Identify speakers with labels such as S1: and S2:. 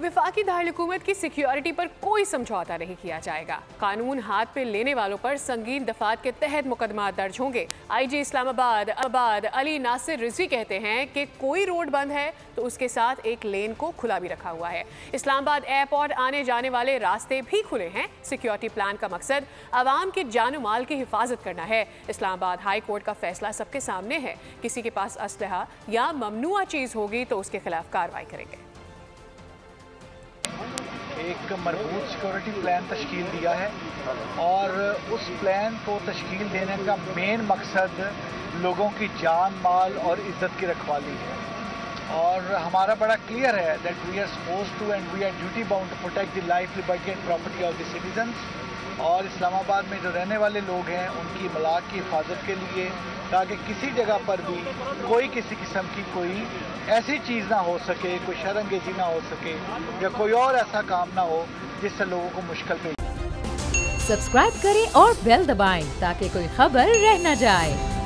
S1: वफाकी दारुल-हुकूमत की सिक्योरिटी पर कोई समझौता नहीं किया जाएगा। कानून हाथ पे लेने वालों पर संगीन दफात के तहत मुकदमा दर्ज होंगे। IG इस्लामाबाद अली नासिर रिजवी कहते हैं कि कोई रोड बंद है तो उसके साथ एक लेन को खुला भी रखा हुआ है। इस्लामाबाद एयरपोर्ट आने जाने वाले रास्ते भी खुले हैं। सिक्योरिटी प्लान का मकसद आवाम के जान माल की हिफाजत करना है। इस्लामाबाद हाई कोर्ट का फैसला सबके सामने है। किसी के पास असलहा या ममनुआ चीज होगी तो उसके खिलाफ कार्रवाई करेंगे।
S2: एक मजबूत सिक्योरिटी प्लान तश्कील दिया है और उस प्लान को तश्कील देने का मेन मकसद लोगों की जान माल और इज्जत की रखवाली है। और हमारा बड़ा क्लियर है that we are supposed to and we are duty bound to protect the life, liberty and property of the citizens. और इस्लामाबाद में जो रहने वाले लोग हैं उनकी मलाक की हिफाजत के लिए, ताकि किसी जगह पर भी कोई किसी किस्म की कोई ऐसी चीज़ ना हो सके, कोई शर्मंगेज़ी ना हो सके या कोई और ऐसा काम ना हो जिससे लोगों को मुश्किल पेश।
S3: सब्सक्राइब करें और बेल दबाएं ताकि कोई खबर रह न जाए।